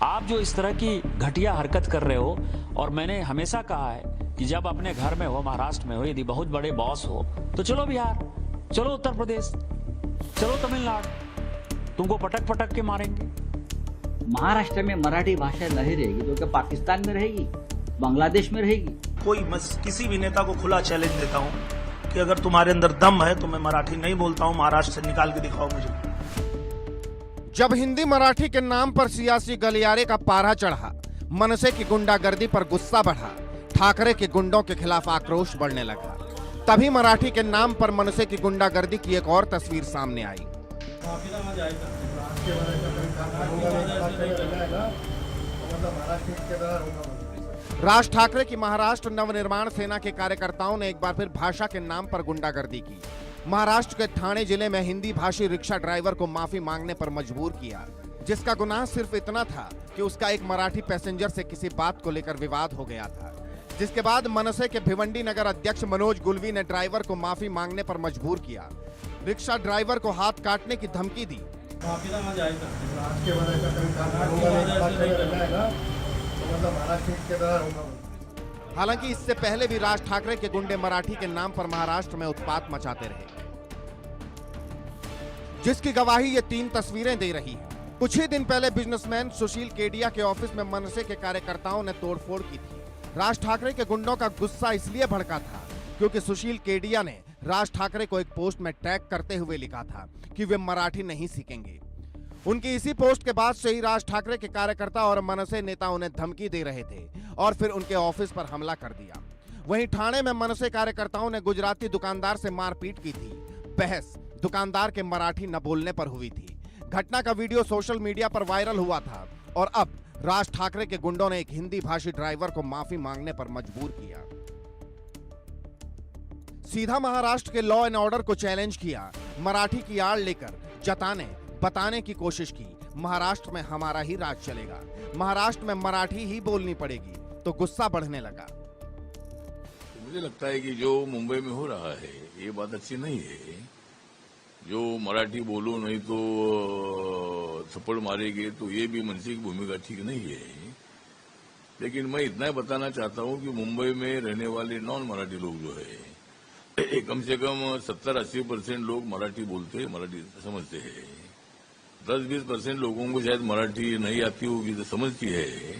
आप जो इस तरह की घटिया हरकत कर रहे हो, और मैंने हमेशा कहा है कि जब अपने घर में हो, महाराष्ट्र में हो, यदि बहुत बड़े बॉस हो तो चलो बिहार, चलो उत्तर प्रदेश, चलो तमिलनाडु, तुमको पटक पटक के मारेंगे। महाराष्ट्र में मराठी भाषा नहीं रहेगी तो क्या पाकिस्तान में रहेगी, बांग्लादेश में रहेगी? किसी भी नेता को खुला चैलेंज देता हूं कि अगर तुम्हारे अंदर दम है तो मैं मराठी नहीं बोलता हूं, महाराष्ट्र से निकाल के दिखाओ मुझे। जब हिंदी मराठी के नाम पर सियासी गलियारे का पारा चढ़ा, मनसे की गुंडागर्दी पर गुस्सा बढ़ा, ठाकरे के गुंडों के खिलाफ आक्रोश बढ़ने लगा, तभी मराठी के नाम पर मनसे की गुंडागर्दी की एक और तस्वीर सामने आई। राज ठाकरे की महाराष्ट्र नवनिर्माण सेना के कार्यकर्ताओं ने एक बार फिर भाषा के नाम पर गुंडागर्दी की। महाराष्ट्र के ठाणे जिले में हिंदी भाषी रिक्शा ड्राइवर को माफी मांगने पर मजबूर किया, जिसका गुनाह सिर्फ इतना था कि उसका एक मराठी पैसेंजर से किसी बात को लेकर विवाद हो गया था, जिसके बाद मनसे के भिवंडी नगर अध्यक्ष मनोज गुलवी ने ड्राइवर को माफी मांगने पर मजबूर किया। रिक्शा ड्राइवर को हाथ काटने की धमकी दी। हालांकि इससे पहले भी राज ठाकरे के गुंडे मराठी के नाम पर महाराष्ट्र में उत्पात मचाते रहे, जिसकी गवाही ये 3 तस्वीरें दे रही हैं। कुछ ही दिन पहले बिजनेसमैन सुशील केडिया के ऑफिस में मनसे के कार्यकर्ताओं ने तोड़फोड़ की थी। राज ठाकरे के गुंडों का गुस्सा इसलिए भड़का था क्योंकि सुशील केडिया ने राज ठाकरे को एक पोस्ट में टैग करते हुए लिखा था कि वे मराठी नहीं सीखेंगे। उनकी इसी पोस्ट के बाद से ही राज ठाकरे के कार्यकर्ता और मनसे नेता उन्हें धमकी दे रहे थे और फिर उनके ऑफिस पर हमला कर दिया। वहीं ठाणे में मनसे कार्यकर्ताओं ने गुजराती दुकानदार से मारपीट की थी। बहस दुकानदार के मराठी न बोलने पर हुई थी। घटना का वीडियो सोशल मीडिया पर वायरल हुआ था और अब राज ठाकरे के गुंडों ने एक हिंदी भाषी ड्राइवर को माफी मांगने पर मजबूर किया। सीधा महाराष्ट्र के लॉ एंड ऑर्डर को चैलेंज किया, मराठी की आड़ लेकर बताने की कोशिश की महाराष्ट्र में हमारा ही राज चलेगा, महाराष्ट्र में मराठी ही बोलनी पड़ेगी, तो गुस्सा बढ़ने लगा। मुझे लगता है कि जो मुंबई में हो रहा है ये बात अच्छी नहीं है। जो मराठी बोलो नहीं तो थप्पड़ मारेंगे, तो ये भी मनसे की भूमिका ठीक नहीं है। लेकिन मैं इतना बताना चाहता हूं कि मुंबई में रहने वाले नॉन मराठी लोग जो है कम से कम 70-80% लोग मराठी बोलते हैं, मराठी समझते हैं। 10-20% लोगों को शायद मराठी नहीं आती होगी तो समझती है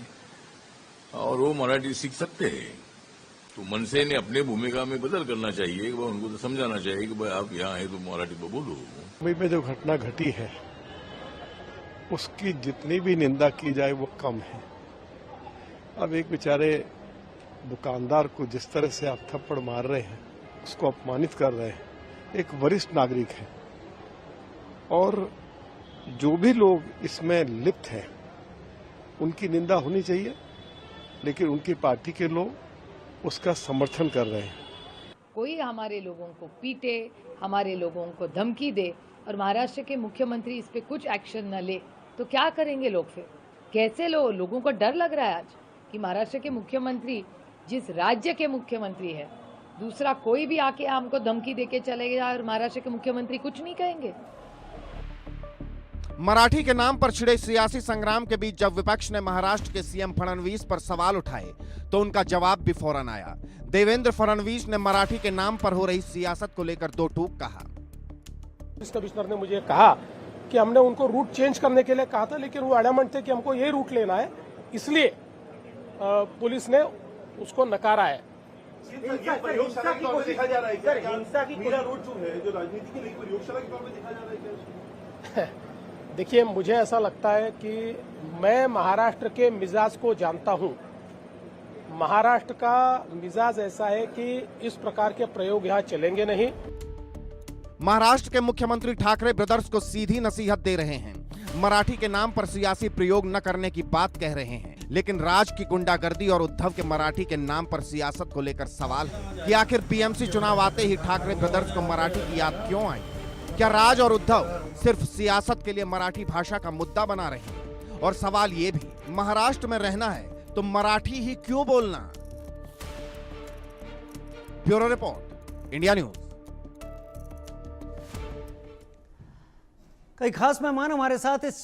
और वो मराठी सीख सकते हैं। तो मनसे ने अपने भूमिका में बदल करना चाहिए, उनको तो समझाना चाहिए कि भाई आप यहाँ हैं तो मराठी में बोलो। मुंबई में जो घटना घटी है उसकी जितनी भी निंदा की जाए वो कम है। अब एक बेचारे दुकानदार को जिस तरह से आप थप्पड़ मार रहे हैं, उसको अपमानित कर रहे हैं, एक वरिष्ठ नागरिक है और जो भी लोग इसमें लिप्त हैं उनकी निंदा होनी चाहिए, लेकिन उनकी पार्टी के लोग उसका समर्थन कर रहे हैं। कोई हमारे लोगों को पीटे, हमारे लोगों को धमकी दे और महाराष्ट्र के मुख्यमंत्री इस पे कुछ एक्शन न ले तो क्या करेंगे लोग फिर? कैसे लोगों को डर लग रहा है आज कि महाराष्ट्र के मुख्यमंत्री जिस राज्य के मुख्यमंत्री है, दूसरा कोई भी आके हमको धमकी देके चलेगा और महाराष्ट्र के मुख्यमंत्री कुछ नहीं कहेंगे। मराठी के नाम पर छिड़े सियासी संग्राम के बीच जब विपक्ष ने महाराष्ट्र के सीएम फडणवीस पर सवाल उठाए तो उनका जवाब भी फौरन आया। देवेंद्र फडणवीस ने मराठी के नाम पर हो रही सियासत को लेकर 2 टूक कहा। पुलिस कमिश्नर ने मुझे कहा कि हमने उनको रूट चेंज करने के लिए कहा था, लेकिन वो एडमेंट थे कि हमको ये रूट लेना है, इसलिए पुलिस ने उसको नकारा है। प्रयोगशाला की तौर पे देखा जा रहा है क्या? हिंसा की पूरा रूट जो है, जो राजनीति के लिए प्रयोगशाला के तौर पे देखा जा रहा है क्या? देखिए, मुझे ऐसा लगता है कि मैं महाराष्ट्र के मिजाज को जानता हूं। महाराष्ट्र का मिजाज ऐसा है कि इस प्रकार के प्रयोग यहां चलेंगे नहीं। महाराष्ट्र के मुख्यमंत्री ठाकरे ब्रदर्स को सीधी नसीहत दे रहे हैं, मराठी के नाम पर सियासी प्रयोग न करने की बात कह रहे हैं, लेकिन राज की गुंडागर्दी और उद्धव के मराठी के नाम पर सियासत को लेकर सवाल है कि आखिर बीएमसी चुनाव आते ही ठाकरे ब्रदर्स को मराठी की याद क्यों आई? क्या राज और उद्धव सिर्फ सियासत के लिए मराठी भाषा का मुद्दा बना रहे हैं? और सवाल ये भी, महाराष्ट्र में रहना है तो मराठी ही क्यों बोलना? Bureau report, India news. कई खास मेहमान हमारे साथ इस